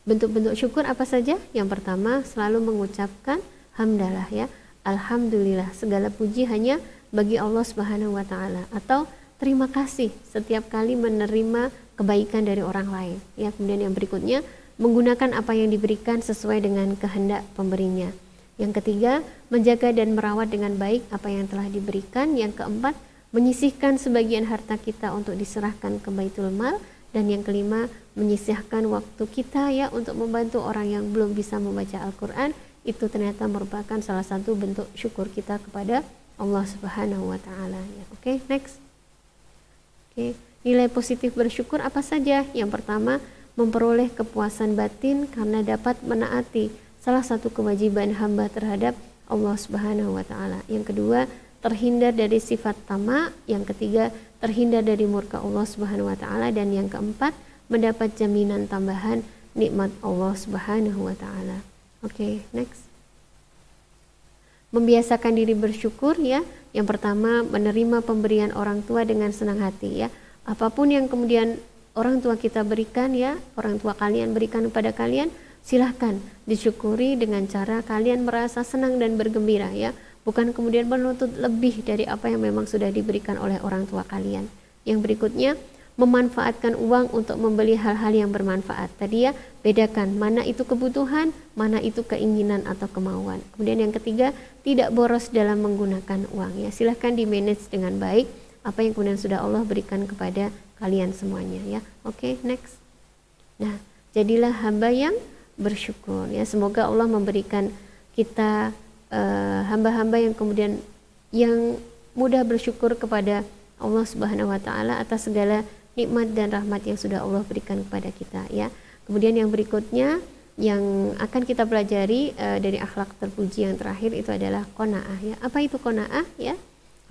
Bentuk-bentuk syukur apa saja? Yang pertama, selalu mengucapkan hamdalah, ya. Alhamdulillah, segala puji hanya bagi Allah Subhanahu wa taala, atau terima kasih setiap kali menerima kebaikan dari orang lain. Ya, kemudian yang berikutnya, menggunakan apa yang diberikan sesuai dengan kehendak pemberinya. Yang ketiga, menjaga dan merawat dengan baik apa yang telah diberikan. Yang keempat, menyisihkan sebagian harta kita untuk diserahkan ke Baitul Mal. Dan yang kelima, menyisihkan waktu kita ya untuk membantu orang yang belum bisa membaca Al-Quran. Itu ternyata merupakan salah satu bentuk syukur kita kepada Allah Subhanahu wa taala. Ya, oke, next. Oke, nilai positif bersyukur apa saja? Yang pertama, memperoleh kepuasan batin karena dapat menaati salah satu kewajiban hamba terhadap Allah Subhanahu wa taala. Yang kedua, terhindar dari sifat tamak. Yang ketiga, terhindar dari murka Allah Subhanahu wa taala, dan yang keempat, mendapat jaminan tambahan nikmat Allah Subhanahu wa taala. Oke, next. Membiasakan diri bersyukur ya. Yang pertama, menerima pemberian orang tua dengan senang hati ya. Apapun yang kemudian orang tua kita berikan ya, orang tua kalian berikan kepada kalian, silahkan disyukuri dengan cara kalian merasa senang dan bergembira ya, bukan kemudian menuntut lebih dari apa yang memang sudah diberikan oleh orang tua kalian. Yang berikutnya, memanfaatkan uang untuk membeli hal-hal yang bermanfaat. Tadi ya, bedakan mana itu kebutuhan, mana itu keinginan atau kemauan. Kemudian yang ketiga, tidak boros dalam menggunakan uang ya, silahkan di manage dengan baik apa yang kemudian sudah Allah berikan kepada kalian semuanya ya. Oke, next. Nah, jadilah hamba yang bersyukur ya. Semoga Allah memberikan kita hamba-hamba yang kemudian yang mudah bersyukur kepada Allah Subhanahu wa taala atas segala nikmat dan rahmat yang sudah Allah berikan kepada kita ya. Kemudian yang berikutnya yang akan kita pelajari dari akhlak terpuji yang terakhir itu adalah qanaah ya. Apa itu qanaah ya?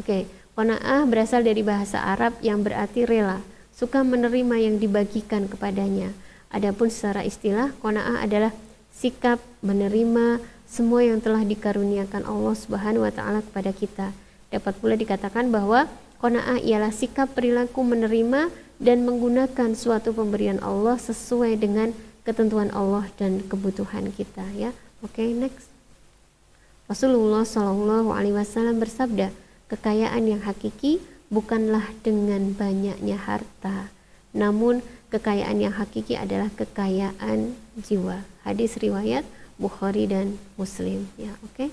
Oke, qanaah berasal dari bahasa Arab yang berarti rela, suka menerima yang dibagikan kepadanya. Adapun secara istilah, qanaah adalah sikap menerima semua yang telah dikaruniakan Allah Subhanahu wa taala kepada kita. Dapat pula dikatakan bahwa qanaah ialah sikap perilaku menerima dan menggunakan suatu pemberian Allah sesuai dengan ketentuan Allah dan kebutuhan kita ya. Oke, next. Rasulullah Shallallahu alaihi wasallam bersabda, kekayaan yang hakiki bukanlah dengan banyaknya harta, namun kekayaan yang hakiki adalah kekayaan jiwa. Hadis riwayat Bukhari dan Muslim ya. Oke.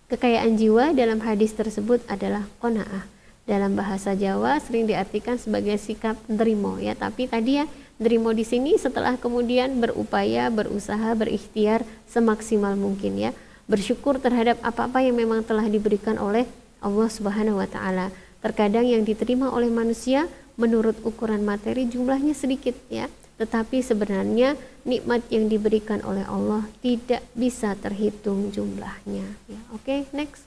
Kekayaan jiwa dalam hadis tersebut adalah qanaah. Dalam bahasa Jawa sering diartikan sebagai sikap nerimo ya, tapi tadi ya nerimo di sini setelah kemudian berupaya, berusaha, berikhtiar semaksimal mungkin ya, bersyukur terhadap apa-apa yang memang telah diberikan oleh Allah Subhanahu wa taala. Terkadang yang diterima oleh manusia menurut ukuran materi jumlahnya sedikit ya, tetapi sebenarnya nikmat yang diberikan oleh Allah tidak bisa terhitung jumlahnya. Ya, oke, next.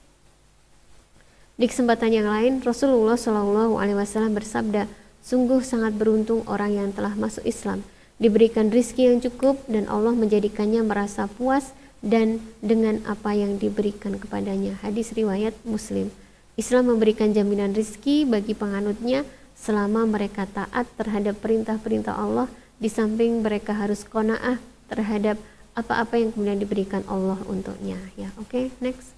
Di kesempatan yang lain, Rasulullah Shallallahu Alaihi Wasallam bersabda, sungguh sangat beruntung orang yang telah masuk Islam, diberikan rizki yang cukup dan Allah menjadikannya merasa puas dan dengan apa yang diberikan kepadanya. Hadis riwayat Muslim. Islam memberikan jaminan rizki bagi penganutnya selama mereka taat terhadap perintah-perintah Allah, di samping mereka harus qanaah terhadap apa-apa yang kemudian diberikan Allah untuknya. Ya, oke, next.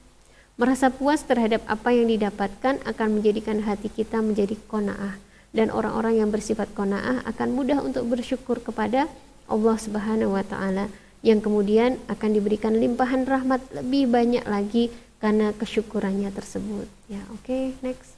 Merasa puas terhadap apa yang didapatkan akan menjadikan hati kita menjadi qanaah, dan orang-orang yang bersifat qanaah akan mudah untuk bersyukur kepada Allah Subhanahu wa taala, yang kemudian akan diberikan limpahan rahmat lebih banyak lagi karena kesyukurannya tersebut. Ya, oke, next.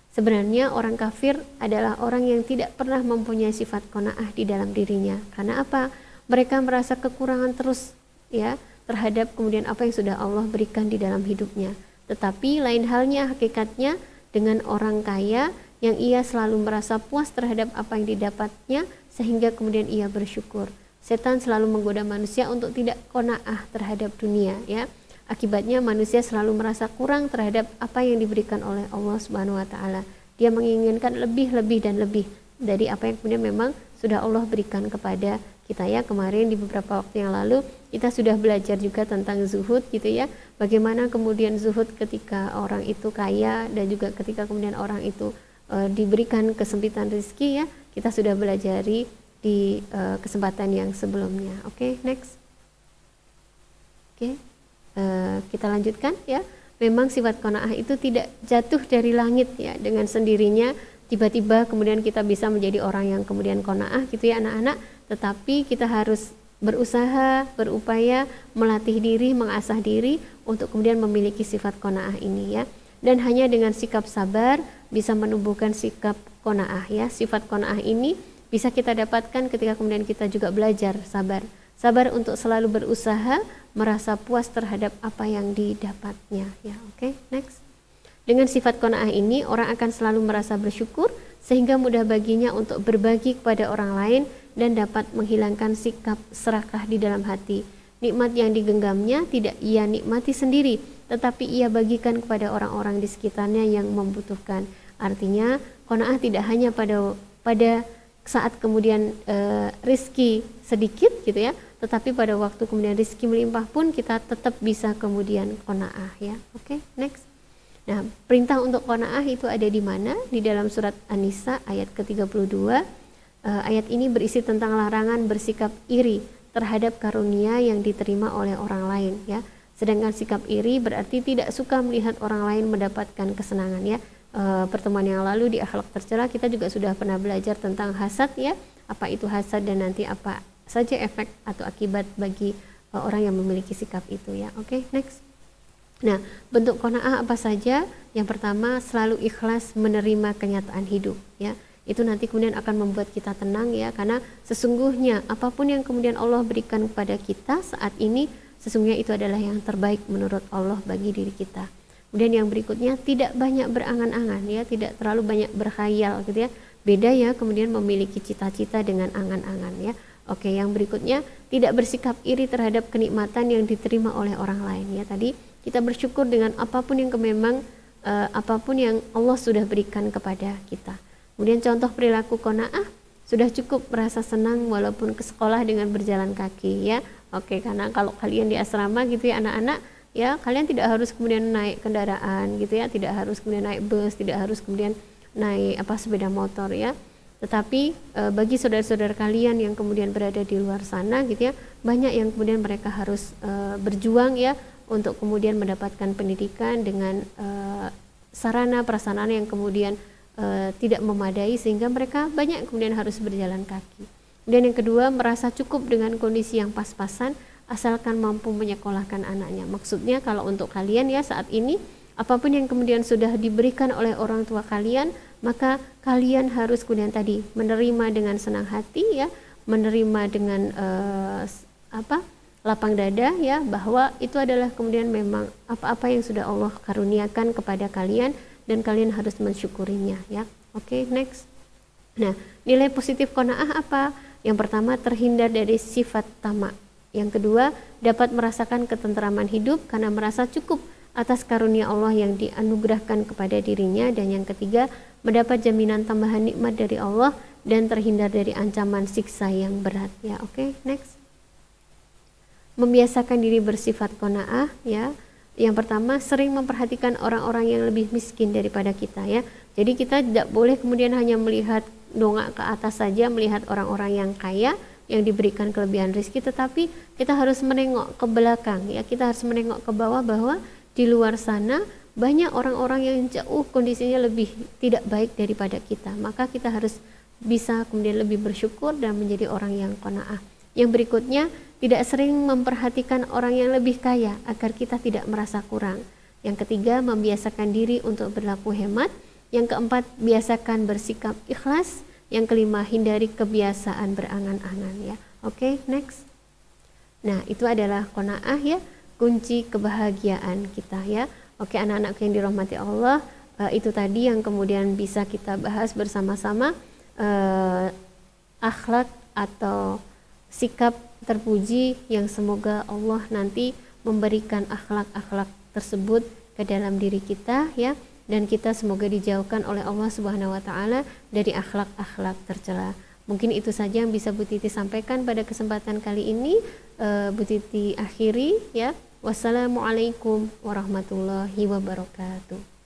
Sebenarnya orang kafir adalah orang yang tidak pernah mempunyai sifat qanaah di dalam dirinya. Karena apa? Mereka merasa kekurangan terus, ya, terhadap kemudian apa yang sudah Allah berikan di dalam hidupnya. Tetapi lain halnya hakikatnya dengan orang kaya yang ia selalu merasa puas terhadap apa yang didapatnya sehingga kemudian ia bersyukur. Setan selalu menggoda manusia untuk tidak qanaah terhadap dunia, ya. Akibatnya manusia selalu merasa kurang terhadap apa yang diberikan oleh Allah Subhanahu wa taala. Dia menginginkan lebih dan lebih dari apa yang kemudian memang sudah Allah berikan kepada kita, ya. Kemarin di beberapa waktu yang lalu kita sudah belajar juga tentang zuhud gitu, ya. Bagaimana kemudian zuhud ketika orang itu kaya dan juga ketika kemudian orang itu diberikan kesempitan rezeki, ya. Kita sudah belajari di kesempatan yang sebelumnya. Oke, next. Oke. Kita lanjutkan, ya. Memang sifat qanaah itu tidak jatuh dari langit, ya, dengan sendirinya tiba-tiba kemudian kita bisa menjadi orang yang kemudian qanaah gitu, ya anak-anak. Tetapi kita harus berusaha, berupaya, melatih diri, mengasah diri untuk kemudian memiliki sifat qanaah ini, ya. Dan hanya dengan sikap sabar bisa menumbuhkan sikap qanaah, ya. Sifat qanaah ini bisa kita dapatkan ketika kemudian kita juga belajar sabar. Sabar untuk selalu berusaha, merasa puas terhadap apa yang didapatnya, ya. Oke, next. Dengan sifat qanaah ini orang akan selalu merasa bersyukur sehingga mudah baginya untuk berbagi kepada orang lain dan dapat menghilangkan sikap serakah di dalam hati. Nikmat yang digenggamnya tidak ia nikmati sendiri, tetapi ia bagikan kepada orang-orang di sekitarnya yang membutuhkan. Artinya qanaah tidak hanya pada saat kemudian rizki sedikit gitu, ya, tetapi pada waktu kemudian rizki melimpah pun kita tetap bisa kemudian qanaah, ya. Oke, next. Nah, perintah untuk qanaah itu ada di mana? Di dalam surat An-Nisa ayat ke-32. Ayat ini berisi tentang larangan bersikap iri terhadap karunia yang diterima oleh orang lain, ya. Sedangkan sikap iri berarti tidak suka melihat orang lain mendapatkan kesenangan, ya. Pertemuan yang lalu di akhlak tercela kita juga sudah pernah belajar tentang hasad, ya. Apa itu hasad dan nanti apa saja efek atau akibat bagi orang yang memiliki sikap itu, ya. Oke, next. Nah, bentuk qanaah apa saja? Yang pertama, selalu ikhlas menerima kenyataan hidup, ya. Itu nanti kemudian akan membuat kita tenang, ya, karena sesungguhnya apapun yang kemudian Allah berikan kepada kita saat ini sesungguhnya itu adalah yang terbaik menurut Allah bagi diri kita. Kemudian yang berikutnya, tidak banyak berangan-angan, ya, tidak terlalu banyak berkhayal gitu, ya. Beda, ya, kemudian memiliki cita-cita dengan angan-angan, ya. Oke, yang berikutnya, tidak bersikap iri terhadap kenikmatan yang diterima oleh orang lain, ya. Tadi kita bersyukur dengan apapun yang apapun yang Allah sudah berikan kepada kita. Kemudian contoh perilaku qanaah, sudah cukup merasa senang walaupun ke sekolah dengan berjalan kaki, ya. Oke, karena kalau kalian di asrama gitu, ya anak-anak, ya, kalian tidak harus kemudian naik kendaraan gitu, ya, tidak harus kemudian naik bus, tidak harus kemudian naik sepeda motor, ya. Tetapi bagi saudara-saudara kalian yang kemudian berada di luar sana gitu, ya, banyak yang kemudian mereka harus berjuang, ya, untuk kemudian mendapatkan pendidikan dengan sarana prasarana yang kemudian tidak memadai sehingga mereka banyak kemudian harus berjalan kaki. Dan yang kedua, merasa cukup dengan kondisi yang pas-pasan asalkan mampu menyekolahkan anaknya. Maksudnya kalau untuk kalian, ya, saat ini apapun yang kemudian sudah diberikan oleh orang tua kalian, maka kalian harus kemudian tadi menerima dengan senang hati, ya, menerima dengan lapang dada, ya, bahwa itu adalah kemudian memang apa-apa yang sudah Allah karuniakan kepada kalian dan kalian harus mensyukurinya, ya. Oke, next. Nah, nilai positif qanaah apa? Yang pertama, terhindar dari sifat tamak. Yang kedua, dapat merasakan ketentraman hidup karena merasa cukup atas karunia Allah yang dianugerahkan kepada dirinya. Dan yang ketiga, mendapat jaminan tambahan nikmat dari Allah dan terhindar dari ancaman siksa yang berat. Ya, oke, next. Membiasakan diri bersifat qanaah, ya. Yang pertama, sering memperhatikan orang-orang yang lebih miskin daripada kita, ya. Jadi kita tidak boleh kemudian hanya melihat dongak ke atas saja, melihat orang-orang yang kaya yang diberikan kelebihan rezeki, tetapi kita harus menengok ke belakang, ya. Kita harus menengok ke bawah bahwa di luar sana banyak orang-orang yang jauh kondisinya lebih tidak baik daripada kita. Maka kita harus bisa kemudian lebih bersyukur dan menjadi orang yang qanaah. Yang berikutnya, tidak sering memperhatikan orang yang lebih kaya agar kita tidak merasa kurang. Yang ketiga, membiasakan diri untuk berlaku hemat. Yang keempat, biasakan bersikap ikhlas. Yang kelima, hindari kebiasaan berangan-angan, ya. Oke, next. Nah, itu adalah qanaah, ya, kunci kebahagiaan kita, ya. Oke, anak-anak yang dirahmati Allah, itu tadi yang kemudian bisa kita bahas bersama-sama, akhlak atau sikap terpuji yang semoga Allah nanti memberikan akhlak-akhlak tersebut ke dalam diri kita, ya, dan kita semoga dijauhkan oleh Allah Subhanahu wa taala dari akhlak-akhlak tercela. Mungkin itu saja yang bisa Bu Titi sampaikan pada kesempatan kali ini. Bu Titi akhiri, ya. Wassalamualaikum warahmatullahi wabarakatuh.